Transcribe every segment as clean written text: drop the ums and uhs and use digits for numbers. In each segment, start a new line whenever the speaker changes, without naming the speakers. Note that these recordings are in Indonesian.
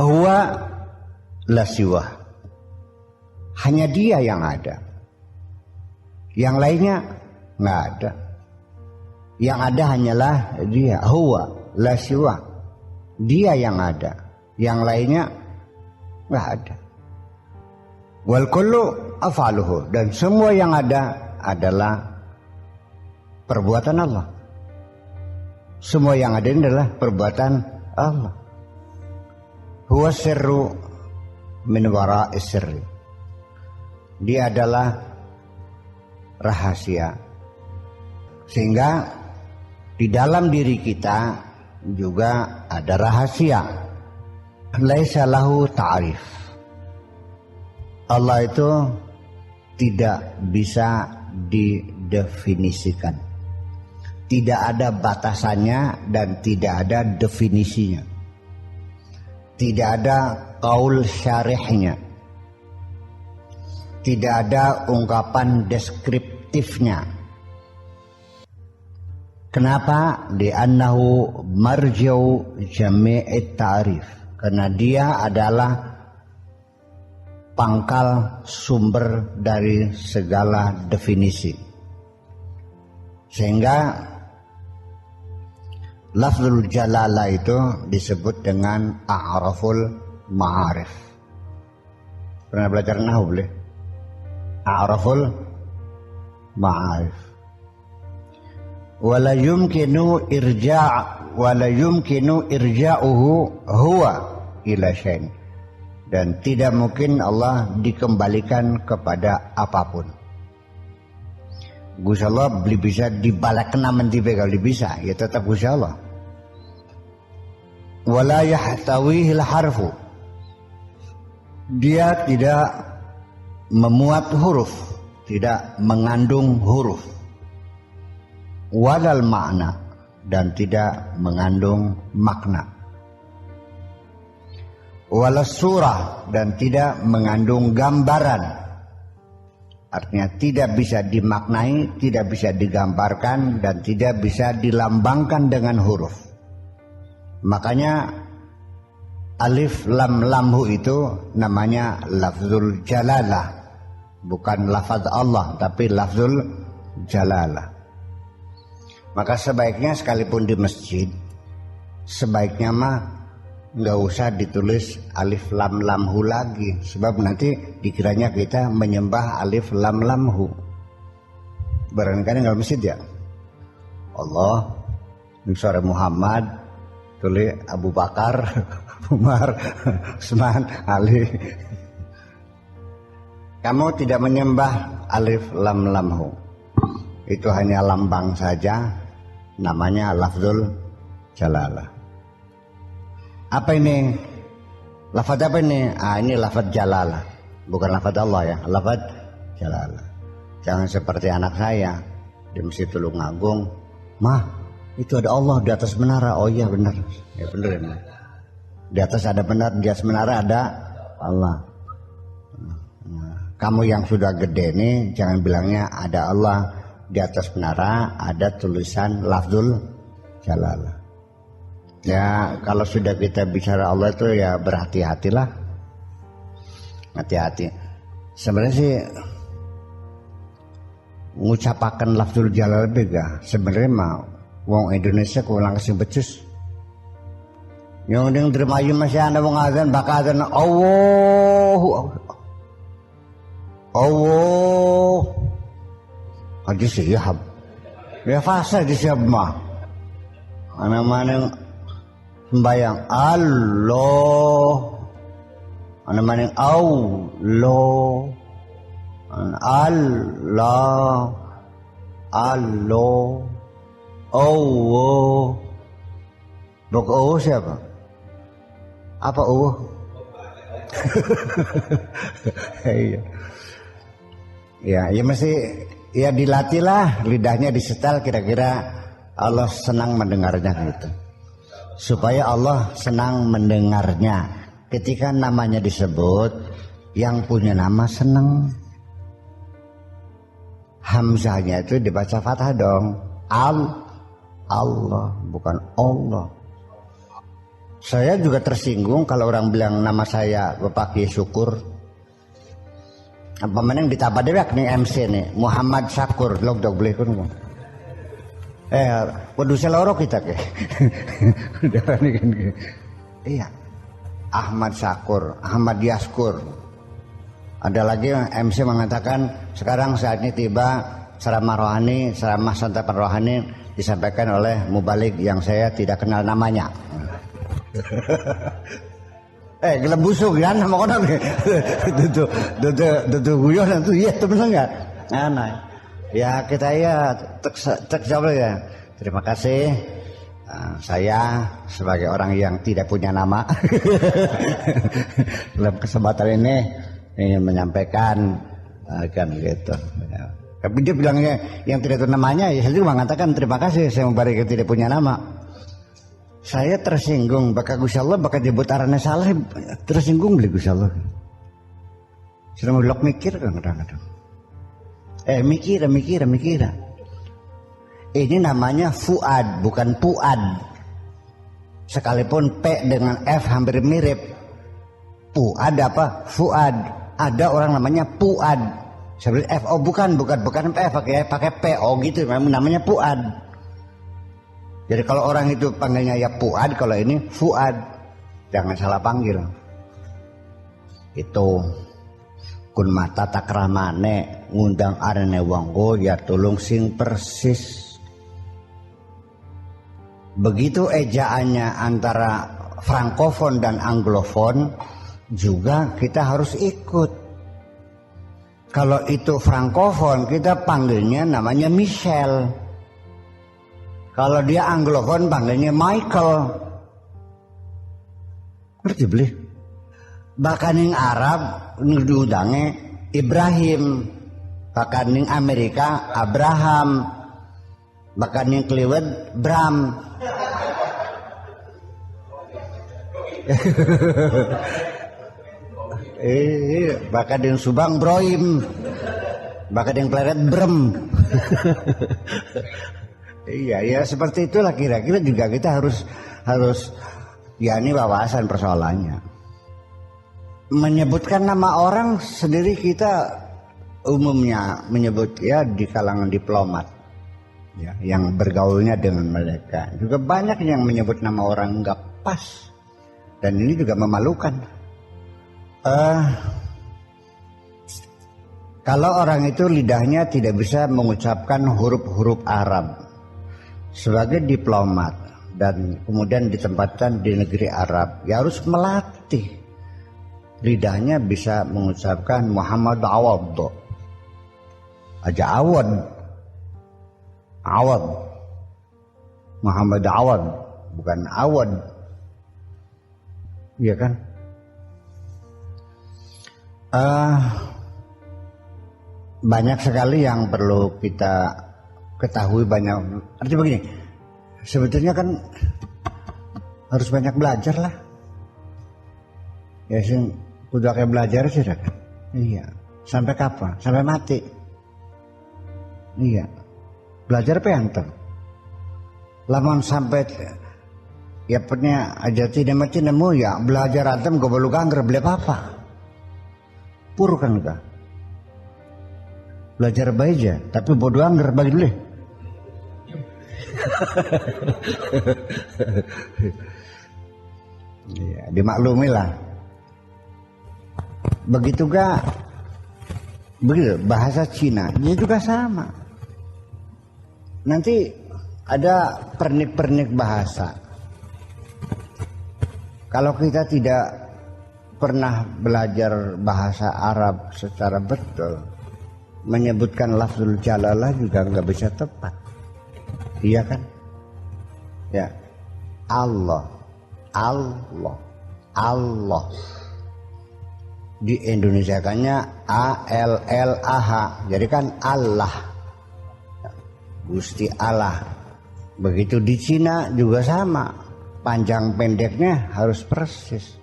huwa la siwa. Hanya dia yang ada. Yang lainnya nggak ada. Yang ada hanyalah dia. Huwa la siwa. Dia yang ada. Yang lainnya nggak ada. Wal kullu af'aluhu, dan semua yang ada adalah perbuatan Allah. Semua yang ada ini adalah perbuatan Allah. Huwa sirru min wara'is sirri. Dia adalah rahasia. Sehingga di dalam diri kita juga ada rahasia. Laisa lahu ta'rif. Allah itu tidak bisa didefinisikan. Tidak ada batasannya dan tidak ada definisinya. Tidak ada qaul syarihnya. Tidak ada ungkapan deskriptifnya. Kenapa? Li'annahu marji'u jami'it ta'rif. Karena dia adalah pangkal sumber dari segala definisi. Sehingga lafzul jalalah itu disebut dengan a'raful ma'arif. Pernah belajar nahwu boleh? A'raful ma'arif. Wala yumkinu irja'uhu huwa ila syai'in. Dan tidak mungkin Allah dikembalikan kepada apapun. Gusti Allah bisa dibalik kena mentipe kalau bisa, ya tetap Gusti Allah. Wala yahtawihil harfu. Dia tidak memuat huruf, tidak mengandung huruf. Walal makna, dan tidak mengandung makna. Wala surah, dan tidak mengandung gambaran. Artinya tidak bisa dimaknai, tidak bisa digambarkan, dan tidak bisa dilambangkan dengan huruf. Makanya alif lam lamhu itu namanya lafzul jalalah. Bukan lafaz Allah, tapi lafzul jalalah. Maka sebaiknya sekalipun di masjid, sebaiknya mah nggak usah ditulis alif lam lamhu lagi, sebab nanti dikiranya kita menyembah alif lam lamhu. Barangkali nggak masjid ya, Allah suara Muhammad, tulis Abu Bakar, Umar, Utsman, Ali. Kamu tidak menyembah alif lam lamhu, itu hanya lambang saja, namanya lafzul jalalah. Apa ini? Lafaz apa ini? Ini lafaz jalalah. Bukan lafaz Allah ya, lafaz jalalah. Jangan seperti anak saya di Masjid Tulungagung. Mah, itu ada Allah di atas menara. Oh iya benar. Ya benar ya. Di atas ada benar, di atas menara ada Allah. Kamu yang sudah gede nih jangan bilangnya ada Allah di atas menara, ada tulisan lafzul jalalah. Ya kalau sudah kita bicara Allah itu ya berhati-hatilah, hati-hati. Sebenarnya sih ngucapakan lafzul jalal bega sebenarnya mau wong Indonesia kurang kasih becus. Yang ding terima masih ada wong azan bakal azan Allah aja siap ya fasa di siap mah mana sembayang Allah, ana maning Allah, Allah, Allah, Allah. Bok Allah siapa? Apa Allah? Iya. Ya mesti ya dilatihlah lidahnya disetel kira-kira Allah senang mendengarnya gitu. Supaya Allah senang mendengarnya. Ketika namanya disebut, yang punya nama senang. Hamzahnya itu dibaca fathah dong. Allah, bukan Allah. Saya juga tersinggung kalau orang bilang nama saya Bapak Kiai Syukur. Apa meneng ditambah dewek nih MC nih Muhammad Syakur log dog boleh kun. Waduh seloro kita ke. Udah kan. Iya. Ahmad Syakur, Ahmad Yaskur. Ada lagi MC mengatakan sekarang saatnya tiba ceramah rohani, ceramah santapan rohani disampaikan oleh mubalik yang saya tidak kenal namanya. Gelem busuk kan sama konon. Dudu guyon itu iya temen enggak? Aneh. Ya kita ya tek jawab ya. Terima kasih. Saya sebagai orang yang tidak punya nama dalam kesempatan ini ingin menyampaikan kan gitu. Tapi dia bilangnya yang tidak tahu namanya, ya saya juga mengatakan terima kasih saya memberi yang tidak punya nama. Saya tersinggung, bakal Gusti Allah bakal jebut arane salah, tersinggung beli Gusti Allah. Sudah melok mikir kan kadang-kadang. Mikir. Ini namanya Fuad, bukan Puad. Sekalipun P dengan F hampir mirip. Puad apa? Fuad. Ada orang namanya Puad. Seperti F. Oh bukan F, pakai P. Oh gitu, namanya Puad. Jadi kalau orang itu panggilnya ya Puad, kalau ini Fuad. Jangan salah panggil. Itu. Kun mata takramane ngundang arene wonggo ya tulung sing persis. Begitu ejaannya antara frankofon dan anglofon juga kita harus ikut. Kalau itu frankofon kita panggilnya namanya Michelle. Kalau dia anglofon panggilnya Michael. Ngerti beli? Bahkan yang Arab diundangnya Ibrahim. Bahkan yang Amerika Abraham. Bahkan yang Kliwet Bram. Bahkan yang Subang Broim. Bahkan yang Pleret Brem. Iya seperti itulah kira-kira juga kita harus ya ini wawasan persoalannya. Menyebutkan nama orang sendiri kita umumnya menyebut ya di kalangan diplomat ya, yang bergaulnya dengan mereka. Juga banyak yang menyebut nama orang nggak pas dan ini juga memalukan. Kalau orang itu lidahnya tidak bisa mengucapkan huruf-huruf Arab sebagai diplomat dan kemudian ditempatkan di negeri Arab, ya harus melatih lidahnya bisa mengucapkan Muhammad Awad aja Awad Muhammad Awad bukan Awad, iya kan? Banyak sekali yang perlu kita ketahui, banyak artinya begini, sebetulnya kan harus banyak belajar lah ya sih. Udah kayak belajar sih kan? Iya. Sampai kapan? Sampai mati. Iya. Belajar apa yang enten? Lamun sampai ya punya aja tidak mati nemu ya belajar antem gak perlu gangger beli apa? Pur kan enggak? Belajar baik aja, tapi bodoh angger bagi dulu. Iya, dimaklumi lah. Begitu gak begitu bahasa Cina ini juga sama. Nanti ada pernik-pernik bahasa. Kalau kita tidak pernah belajar bahasa Arab secara betul, menyebutkan lafzul jalalah juga nggak bisa tepat. Iya kan? Ya. Allah. Di Indonesia kannya ALLAH, jadi kan Allah, Gusti Allah. Begitu di Cina juga sama, panjang pendeknya harus persis.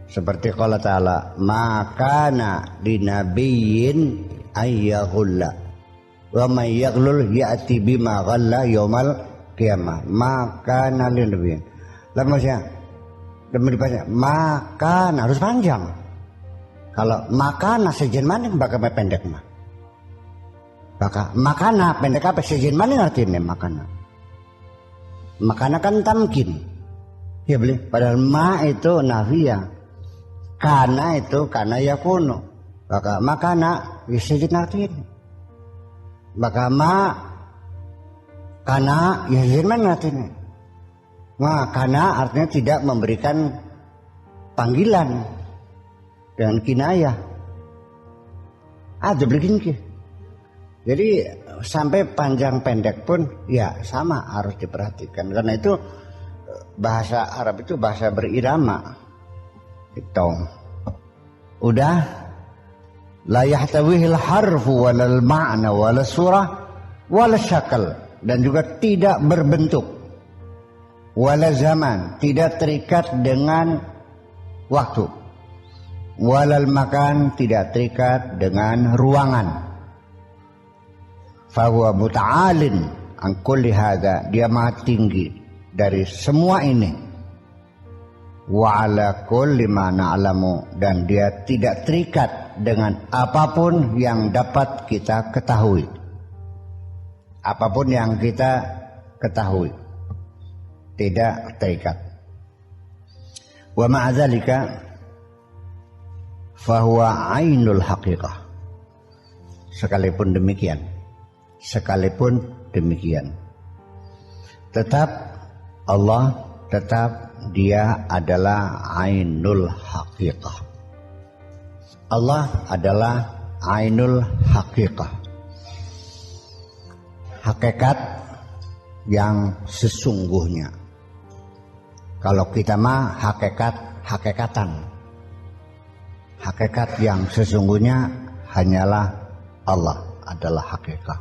Seperti qala ta'ala, makana dinabiyyin ayyahulla wa may yaghlul ya'ti bima ghalla yaumal qiyamah. Makana linabiyyin, lemesnya demi dibaca makan harus panjang. Kalau makan sejen maning bakal pendek mah. Bakal makana pendek apa sejen maning artinya makana. Makana kan tamkin. Ya beli. Padahal ma itu nafiyah. Kana itu kana yakuno. Bakal makana sejen artinya. Bakal ma kana ya sejen maning artinya. Makana artinya tidak memberikan panggilan dengan kinayah. Ada begini. Jadi sampai panjang pendek pun ya sama harus diperhatikan. Karena itu bahasa Arab itu bahasa berirama. Itu. Udah la yahtawihil harfu walal ma'na walal surah walal syakal, dan juga tidak berbentuk wala zaman, tidak terikat dengan waktu, walal makan, tidak terikat dengan ruangan. Fahuwa muta'alin an kulli hadza, dia maha tinggi dari semua ini. Wa ala kulli ma na'lamu, dan dia tidak terikat dengan apapun yang dapat kita ketahui. Apapun yang kita ketahui tidak terikat. Wa ma'adzalika fahuwa ainul haqiqah. Sekalipun demikian, tetap Allah, tetap dia adalah ainul haqiqah. Allah adalah ainul haqiqah, hakikat yang sesungguhnya. Kalau kita mah hakikatan. Hakikat yang sesungguhnya hanyalah Allah adalah hakikat.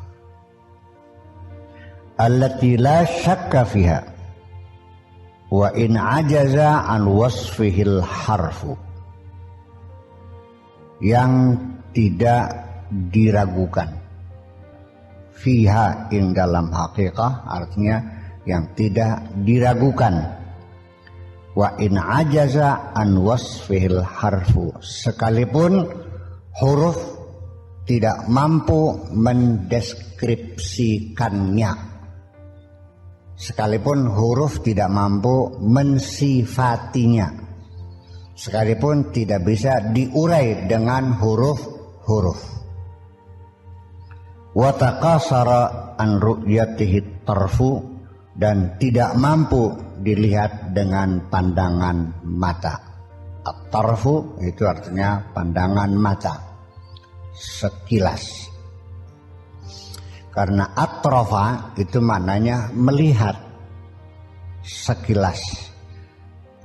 Allati la syakka fiha wa in ajaza an wasfihil harfu, yang tidak diragukan. Fiha ing dalam hakikat artinya yang tidak diragukan. Wa in ajaza an wasfihil harfu, sekalipun huruf tidak mampu mendeskripsikannya. Sekalipun huruf tidak mampu mensifatinya, sekalipun tidak bisa diurai dengan huruf-huruf. Wa taqasara an ru'yatihi tarfu, dan tidak mampu dilihat dengan pandangan mata. At-tarfu itu artinya pandangan mata, sekilas. Karena atrofa itu maknanya melihat sekilas.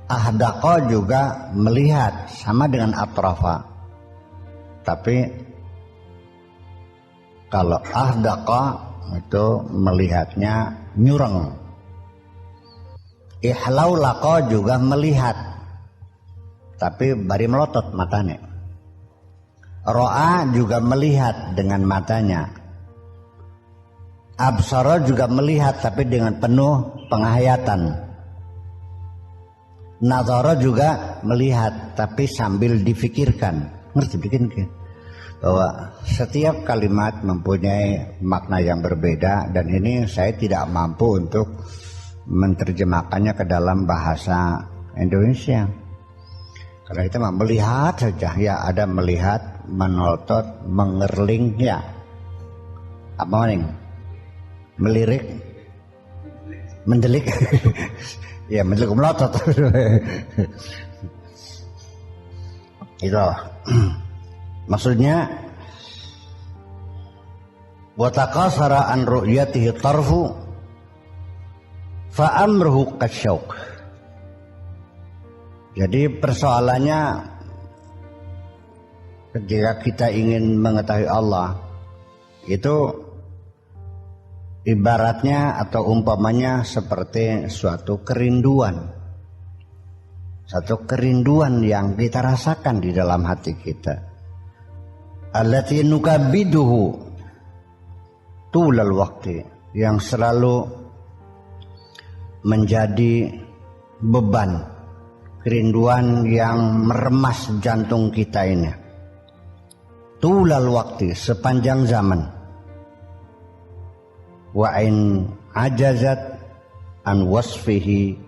Ahdaqa juga melihat, sama dengan atrofa. Tapi kalau ahdaqa itu melihatnya nyureng. Ihlaulaqa juga melihat, tapi bari melotot matanya. Ro'a juga melihat dengan matanya. Absara juga melihat tapi dengan penuh penghayatan. Nazara juga melihat tapi sambil difikirkan. Ngerti bikin bahwa setiap kalimat mempunyai makna yang berbeda, dan ini saya tidak mampu untuk menerjemahkannya ke dalam bahasa Indonesia. Karena kita melihat saja, ya ada melihat, menolotot, mengerling, ya apa nih? Melirik, mendelik, ya mendelik melotot. Itu maksudnya. Wa taqasara an ru'yatihi tarfu fa amruhu kasyauq. Jadi persoalannya ketika kita ingin mengetahui Allah itu ibaratnya atau umpamanya seperti suatu kerinduan. Satu kerinduan yang kita rasakan di dalam hati kita. Allati nukabiduhu tulal waktu, yang selalu menjadi beban, kerinduan yang meremas jantung kita ini. Tulal waktu, sepanjang zaman. Wa in ajazat an wasfihi,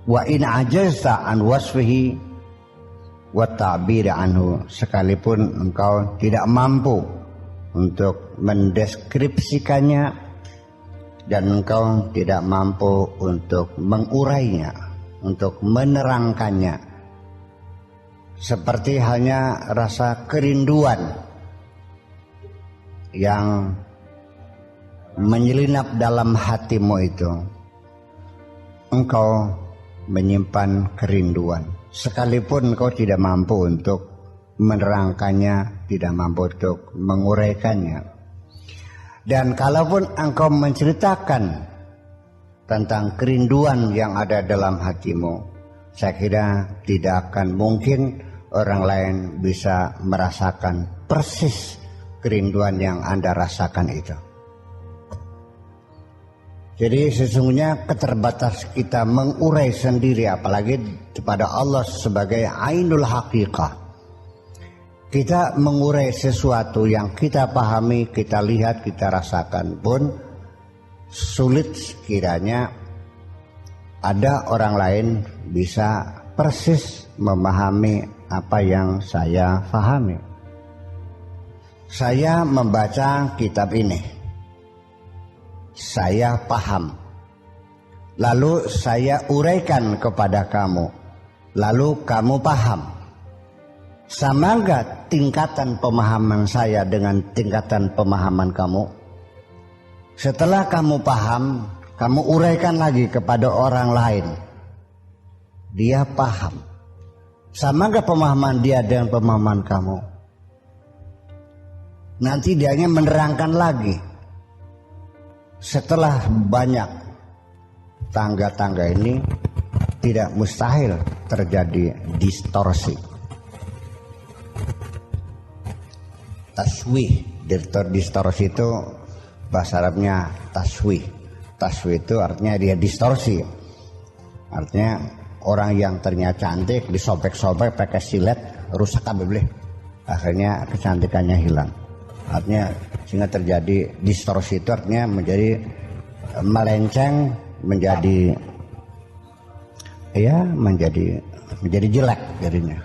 wa in ajazta an wasfihi wa ta'bir anhu, sekalipun engkau tidak mampu untuk mendeskripsikannya dan engkau tidak mampu untuk mengurainya, untuk menerangkannya, seperti halnya rasa kerinduan yang menyelinap dalam hatimu itu. Engkau menyimpan kerinduan sekalipun engkau tidak mampu untuk menerangkannya, tidak mampu untuk menguraikannya. Dan kalaupun engkau menceritakan tentang kerinduan yang ada dalam hatimu, saya kira tidak akan mungkin orang lain bisa merasakan persis kerinduan yang Anda rasakan itu. Jadi sesungguhnya keterbatas kita mengurai sendiri, apalagi kepada Allah sebagai ainul haqiqah. Kita mengurai sesuatu yang kita pahami, kita lihat, kita rasakan pun sulit sekiranya ada orang lain bisa persis memahami apa yang saya pahami. Saya membaca kitab ini, saya paham, lalu saya uraikan kepada kamu, lalu kamu paham. Sama enggak tingkatan pemahaman saya dengan tingkatan pemahaman kamu? Setelah kamu paham, kamu uraikan lagi kepada orang lain, dia paham. Sama enggak pemahaman dia dengan pemahaman kamu? Nanti dianya menerangkan lagi. Setelah banyak tangga-tangga ini, tidak mustahil terjadi distorsi. Taswih, distorsi itu bahasa Arabnya taswih. Taswih itu artinya dia distorsi. Artinya orang yang ternyata cantik disobek-sobek pakai silet, rusak kabel. Akhirnya kecantikannya hilang. Artinya sehingga terjadi distorsi itu artinya menjadi melenceng, menjadi jelek jadinya.